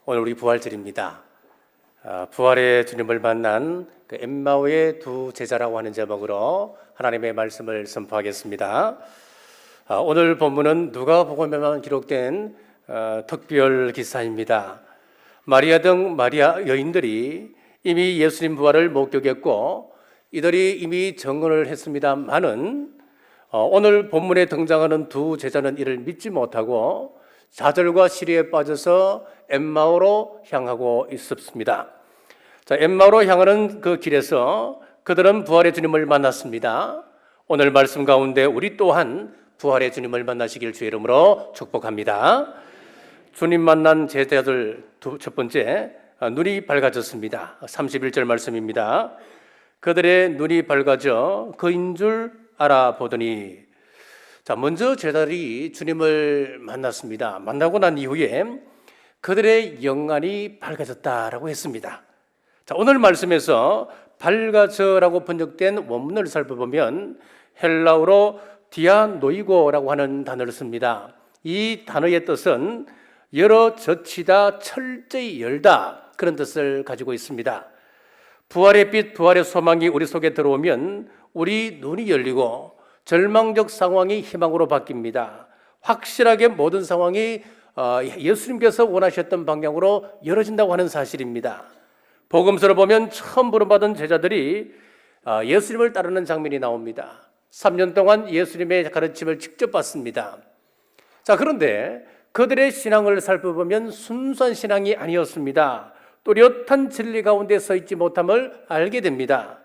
오늘 우리 부활절입니다. 부활의 주님을 만난 그 엠마오의 두 제자라고 하는 제목으로 하나님의 말씀을 선포하겠습니다. 오늘 본문은 누가복음에만 기록된 특별 기사입니다. 마리아 등 마리아 여인들이 이미 예수님 부활을 목격했고 이들이 이미 증언을 했습니다만은 오늘 본문에 등장하는 두 제자는 이를 믿지 못하고 좌절과 시리에 빠져서 엠마오로 향하고 있었습니다. 자, 엠마오로 향하는 그 길에서 그들은 부활의 주님을 만났습니다. 오늘 말씀 가운데 우리 또한 부활의 주님을 만나시길 주의 이름으로 축복합니다. 주님 만난 제자들 첫 번째, 눈이 밝아졌습니다. 31절 말씀입니다. 그들의 눈이 밝아져 그인 줄 알아보더니, 자, 먼저 제자들이 주님을 만났습니다. 만나고 난 이후에 그들의 영안이 밝아졌다라고 했습니다. 자, 오늘 말씀에서 밝아져라고 번역된 원문을 살펴보면 헬라어로 디아노이고라고 하는 단어를 씁니다. 이 단어의 뜻은 열어 젖히다, 철저히 열다, 그런 뜻을 가지고 있습니다. 부활의 빛, 부활의 소망이 우리 속에 들어오면 우리 눈이 열리고 절망적 상황이 희망으로 바뀝니다. 확실하게 모든 상황이 예수님께서 원하셨던 방향으로 열어진다고 하는 사실입니다. 복음서를 보면 처음 부름받은 제자들이 예수님을 따르는 장면이 나옵니다. 3년 동안 예수님의 가르침을 직접 받습니다. 자, 그런데 그들의 신앙을 살펴보면 순수한 신앙이 아니었습니다. 또렷한 진리 가운데 서 있지 못함을 알게 됩니다.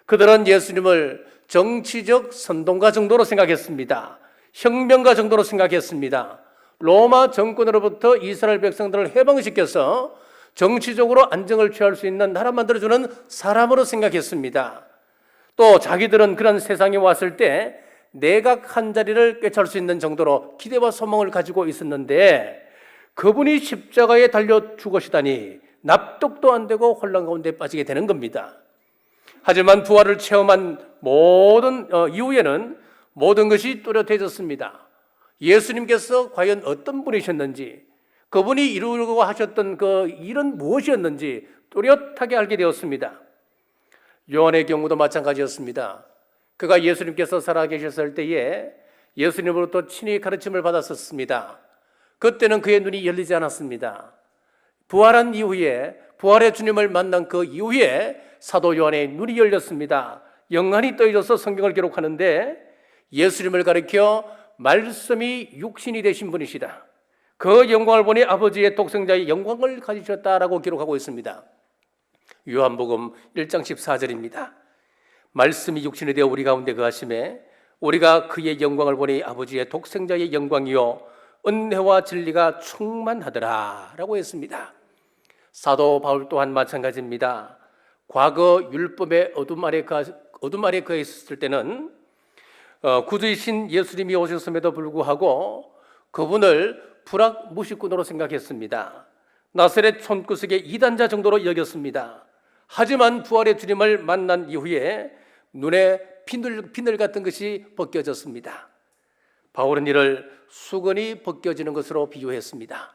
그들은 예수님을 정치적 선동가 정도로 생각했습니다. 혁명가 정도로 생각했습니다. 로마 정권으로부터 이스라엘 백성들을 해방시켜서 정치적으로 안정을 취할 수 있는 나라 만들어주는 사람으로 생각했습니다. 또 자기들은 그런 세상에 왔을 때 내각 한 자리를 꿰찰 수 있는 정도로 기대와 소망을 가지고 있었는데 그분이 십자가에 달려 죽으시다니 납득도 안 되고 혼란 가운데 빠지게 되는 겁니다. 하지만 부활을 체험한 모든 이후에는 모든 것이 뚜렷해졌습니다. 예수님께서 과연 어떤 분이셨는지, 그분이 이루려고 하셨던 그 일은 무엇이었는지 뚜렷하게 알게 되었습니다. 요한의 경우도 마찬가지였습니다. 그가 예수님께서 살아계셨을 때에 예수님으로부터 친히 가르침을 받았었습니다. 그때는 그의 눈이 열리지 않았습니다. 부활한 이후에, 부활의 주님을 만난 그 이후에 사도 요한의 눈이 열렸습니다. 영안이 떠있어서 성경을 기록하는데 예수님을 가리켜 말씀이 육신이 되신 분이시다, 그 영광을 보니 아버지의 독생자의 영광을 가지셨다라고 기록하고 있습니다. 요한복음 1장 14절입니다. 말씀이 육신이 되어 우리 가운데 거하심에 우리가 그의 영광을 보니 아버지의 독생자의 영광이요 은혜와 진리가 충만하더라 라고 했습니다. 사도 바울 또한 마찬가지입니다. 과거 율법의 어둠 아래 거해 있었을 때는 구주이신 예수님이 오셨음에도 불구하고 그분을 불악 무식꾼으로 생각했습니다. 나사렛 촌구석의 이단자 정도로 여겼습니다. 하지만 부활의 주님을 만난 이후에 눈에 비늘 같은 것이 벗겨졌습니다. 바울은 이를 수건이 벗겨지는 것으로 비유했습니다.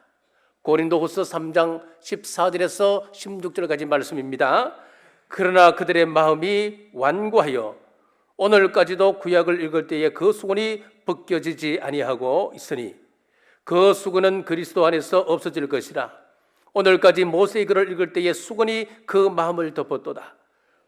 고린도후서 3장 14절에서 16절까지 말씀입니다. 그러나 그들의 마음이 완고하여 오늘까지도 구약을 읽을 때에 그 수건이 벗겨지지 아니하고 있으니 그 수건은 그리스도 안에서 없어질 것이라. 오늘까지 모세의 글을 읽을 때에 수건이 그 마음을 덮었도다.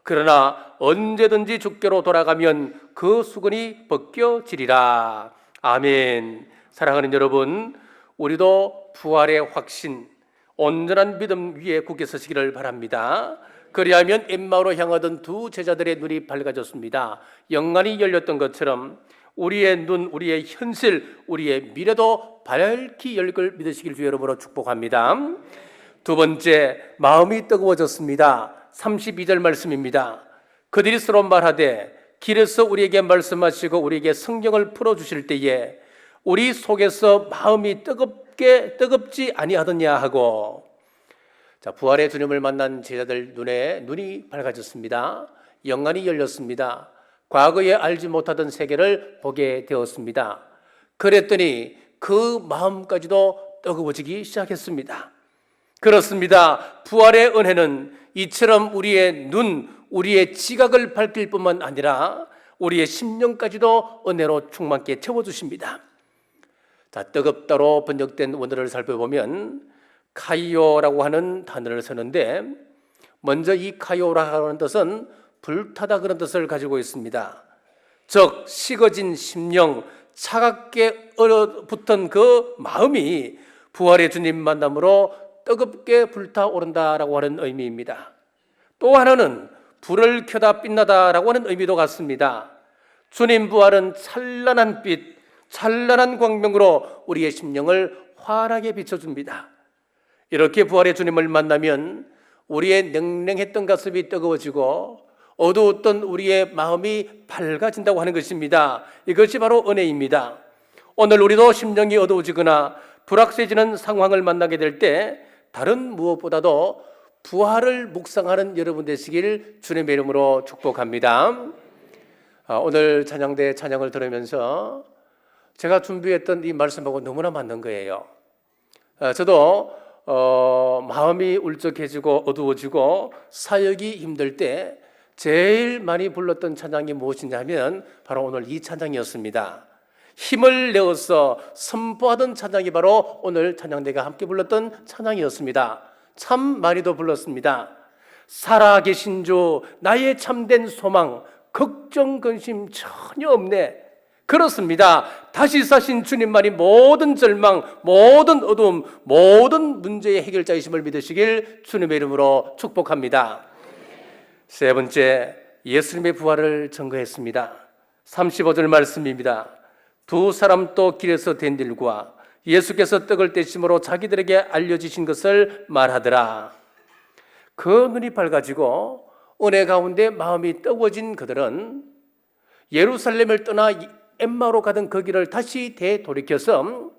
그러나 언제든지 주께로 돌아가면 그 수건이 벗겨지리라. 아멘. 사랑하는 여러분, 우리도 부활의 확신, 온전한 믿음 위에 굳게 서시기를 바랍니다. 그리하면 엠마오로 향하던 두 제자들의 눈이 밝아졌습니다. 영안이 열렸던 것처럼 우리의 눈, 우리의 현실, 우리의 미래도 밝히 열릴 걸 믿으시길 주의 이름으로 축복합니다. 두 번째, 마음이 뜨거워졌습니다. 32절 말씀입니다. 그들이 서로 말하되 길에서 우리에게 말씀하시고 우리에게 성경을 풀어주실 때에 우리 속에서 마음이 뜨겁지 아니하더냐 하고. 자, 부활의 주님을 만난 제자들 눈이 밝아졌습니다. 영안이 열렸습니다. 과거에 알지 못하던 세계를 보게 되었습니다. 그랬더니 그 마음까지도 뜨거워지기 시작했습니다. 그렇습니다. 부활의 은혜는 이처럼 우리의 눈, 우리의 지각을 밝힐 뿐만 아니라 우리의 심령까지도 은혜로 충만케 채워주십니다. 자, 뜨겁다로 번역된 원어를 살펴보면 카이오라고 하는 단어를 쓰는데, 먼저 이 카이오라고 하는 뜻은 불타다 그런 뜻을 가지고 있습니다. 즉 식어진 심령, 차갑게 얼어붙은 그 마음이 부활의 주님 만남으로 뜨겁게 불타오른다라고 하는 의미입니다. 또 하나는 불을 켜다 빛나다라고 하는 의미도 같습니다. 주님 부활은 찬란한 빛, 찬란한 광명으로 우리의 심령을 환하게 비춰줍니다. 이렇게 부활의 주님을 만나면 우리의 냉랭했던 가슴이 뜨거워지고 어두웠던 우리의 마음이 밝아진다고 하는 것입니다. 이것이 바로 은혜입니다. 오늘 우리도 심령이 어두워지거나 불확실해지는 상황을 만나게 될 때 다른 무엇보다도 부활을 묵상하는 여러분 되시길 주님의 이름으로 축복합니다. 오늘 찬양대 찬양을 들으면서 제가 준비했던 이 말씀하고 너무나 맞는 거예요. 저도 마음이 울적해지고 어두워지고 사역이 힘들 때 제일 많이 불렀던 찬양이 무엇이냐면 바로 오늘 이 찬양이었습니다. 힘을 내어서 선포하던 찬양이 바로 오늘 찬양대가 함께 불렀던 찬양이었습니다. 참 많이도 불렀습니다. 살아계신 주 나의 참된 소망, 걱정 근심 전혀 없네. 그렇습니다. 다시 사신 주님만이 모든 절망, 모든 어두움, 모든 문제의 해결자이심을 믿으시길 주님의 이름으로 축복합니다. 세 번째, 예수님의 부활을 증거했습니다. 35절 말씀입니다. 두 사람 또 길에서 된 일과 예수께서 떡을 떼심으로 자기들에게 알려주신 것을 말하더라. 그 눈이 밝아지고 은혜 가운데 마음이 뜨거워진 그들은 예루살렘을 떠나 엠마오로 가던 그 길을 다시 되돌이켜서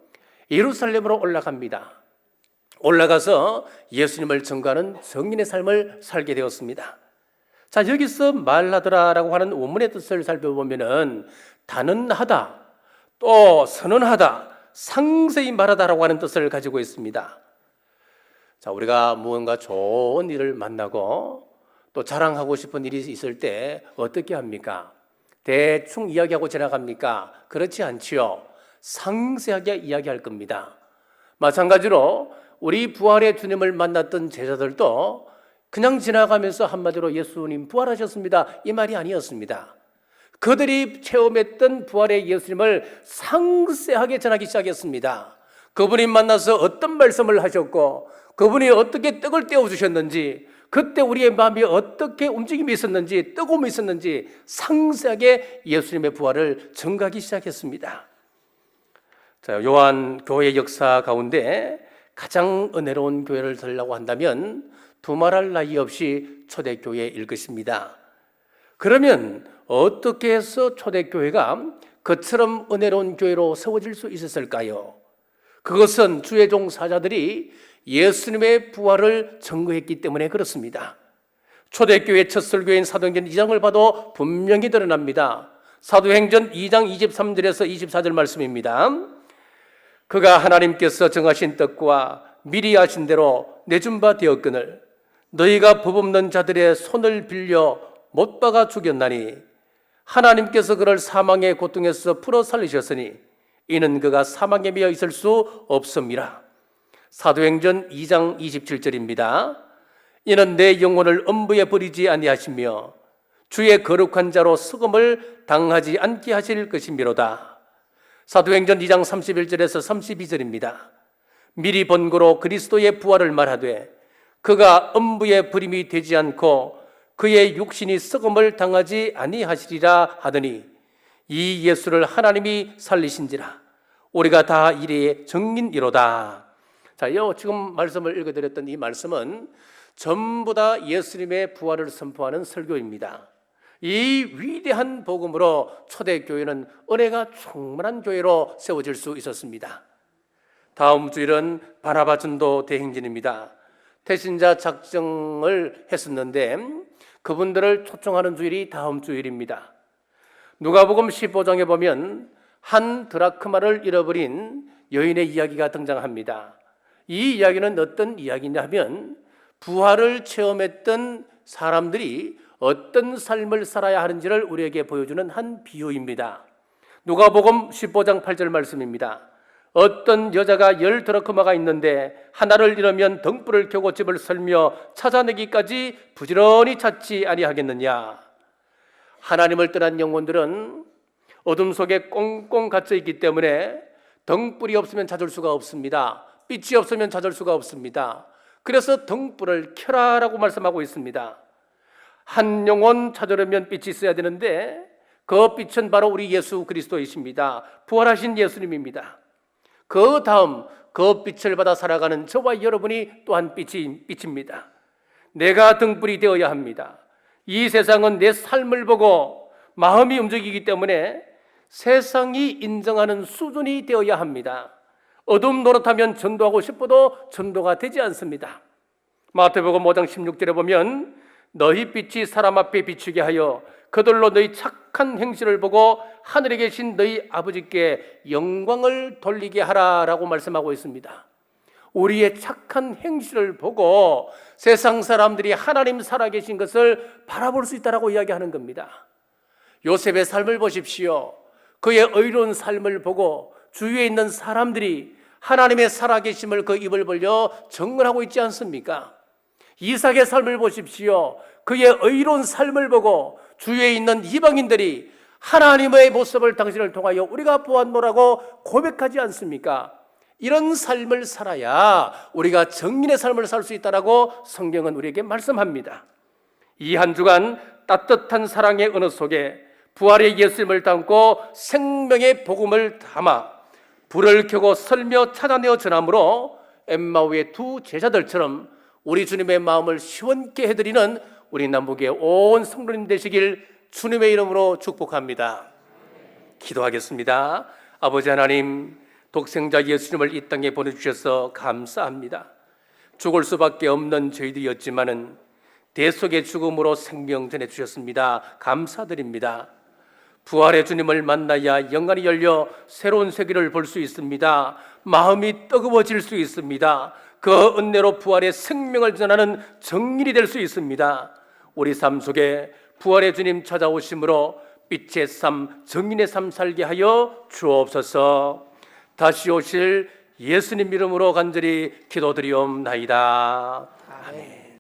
예루살렘으로 올라갑니다. 올라가서 예수님을 증거하는 성인의 삶을 살게 되었습니다. 자, 여기서 말하더라라고 하는 원문의 뜻을 살펴보면은 단언하다, 또 선언하다, 상세히 말하다라고 하는 뜻을 가지고 있습니다. 자, 우리가 무언가 좋은 일을 만나고 또 자랑하고 싶은 일이 있을 때 어떻게 합니까? 대충 이야기하고 지나갑니까? 그렇지 않지요. 상세하게 이야기할 겁니다. 마찬가지로 우리 부활의 주님을 만났던 제자들도 그냥 지나가면서 한마디로 예수님 부활하셨습니다, 이 말이 아니었습니다. 그들이 체험했던 부활의 예수님을 상세하게 전하기 시작했습니다. 그분이 만나서 어떤 말씀을 하셨고 그분이 어떻게 떡을 떼어주셨는지, 그때 우리의 마음이 어떻게 움직임이 있었는지, 뜨거움이 있었는지 상세하게 예수님의 부활을 증거하기 시작했습니다. 자, 요한 교회 역사 가운데 가장 은혜로운 교회를 들으려고 한다면 두말할 나위 없이 초대교회일 것입니다. 그러면 어떻게 해서 초대교회가 그처럼 은혜로운 교회로 세워질 수 있었을까요? 그것은 주의 종 사자들이 예수님의 부활을 증거했기 때문에 그렇습니다. 초대교회 첫 설교인 사도행전 2장을 봐도 분명히 드러납니다. 사도행전 2장 23절에서 24절 말씀입니다. 그가 하나님께서 정하신 뜻과 미리 하신 대로 내준 바 되었거늘 너희가 법 없는 자들의 손을 빌려 못 박아 죽였나니 하나님께서 그를 사망의 고통에서 풀어 살리셨으니 이는 그가 사망에 매여 있을 수 없음이라. 사도행전 2장 27절입니다. 이는 내 영혼을 음부에 버리지 아니하시며 주의 거룩한 자로 수금을 당하지 않게 하실 것이미로다. 사도행전 2장 31절에서 32절입니다. 미리 본고로 그리스도의 부활을 말하되 그가 음부에 버림이 되지 않고 그의 육신이 썩음을 당하지 아니하시리라 하더니 이 예수를 하나님이 살리신지라 우리가 다 이래의 증인이로다. 자, 지금 말씀을 읽어드렸던 이 말씀은 전부 다 예수님의 부활을 선포하는 설교입니다. 이 위대한 복음으로 초대교회는 은혜가 충만한 교회로 세워질 수 있었습니다. 다음 주일은 바나바 전도 대행진입니다. 태신자 작정을 했었는데 그분들을 초청하는 주일이 다음 주일입니다. 누가복음 15장에 보면 한 드라크마를 잃어버린 여인의 이야기가 등장합니다. 이 이야기는 어떤 이야기냐 하면 부활을 체험했던 사람들이 어떤 삶을 살아야 하는지를 우리에게 보여주는 한 비유입니다. 누가복음 15장 8절 말씀입니다. 어떤 여자가 10드라크마가 있는데 하나를 잃으면 등불을 켜고 집을 설며 찾아내기까지 부지런히 찾지 아니하겠느냐. 하나님을 떠난 영혼들은 어둠 속에 꽁꽁 갇혀 있기 때문에 등불이 없으면 찾을 수가 없습니다. 빛이 없으면 찾을 수가 없습니다. 그래서 등불을 켜라라고 말씀하고 있습니다. 한 영혼 찾으려면 빛이 있어야 되는데 그 빛은 바로 우리 예수 그리스도이십니다. 부활하신 예수님입니다. 그 다음 그 빛을 받아 살아가는 저와 여러분이 또한 빛입니다. 내가 등불이 되어야 합니다. 이 세상은 내 삶을 보고 마음이 움직이기 때문에 세상이 인정하는 수준이 되어야 합니다. 어둠 노릇하면 전도하고 싶어도 전도가 되지 않습니다. 마태복음 5장 16절에 보면 너희 빛이 사람 앞에 비추게 하여 그들로 너희 착한 행실을 보고 하늘에 계신 너희 아버지께 영광을 돌리게 하라라고 말씀하고 있습니다. 우리의 착한 행실을 보고 세상 사람들이 하나님 살아계신 것을 바라볼 수 있다라고 이야기하는 겁니다. 요셉의 삶을 보십시오. 그의 의로운 삶을 보고 주위에 있는 사람들이 하나님의 살아계심을 그 입을 벌려 증언하고 있지 않습니까? 이삭의 삶을 보십시오. 그의 의로운 삶을 보고 주위에 있는 이방인들이 하나님의 모습을 당신을 통하여 우리가 보았노라고 고백하지 않습니까? 이런 삶을 살아야 우리가 정인의 삶을 살 수 있다라고 성경은 우리에게 말씀합니다. 이 한 주간 따뜻한 사랑의 은혜 속에 부활의 예수님을 담고 생명의 복음을 담아 불을 켜고 설며 찾아내어 전함으로 엠마오의 두 제자들처럼 우리 주님의 마음을 시원케 해드리는 우리 남북의 온 성도님 되시길 주님의 이름으로 축복합니다. 기도하겠습니다. 아버지 하나님, 독생자 예수님을 이 땅에 보내주셔서 감사합니다. 죽을 수밖에 없는 저희들이었지만은 대속의 죽음으로 생명 전해주셨습니다. 감사드립니다. 부활의 주님을 만나야 영안이 열려 새로운 세계를 볼 수 있습니다. 마음이 뜨거워질 수 있습니다. 그 은혜로 부활의 생명을 전하는 정인이 될 수 있습니다. 우리 삶 속에 부활의 주님 찾아오심으로 빛의 삶, 정인의 삶 살게 하여 주옵소서. 다시 오실 예수님 이름으로 간절히 기도드리옵나이다. 아멘.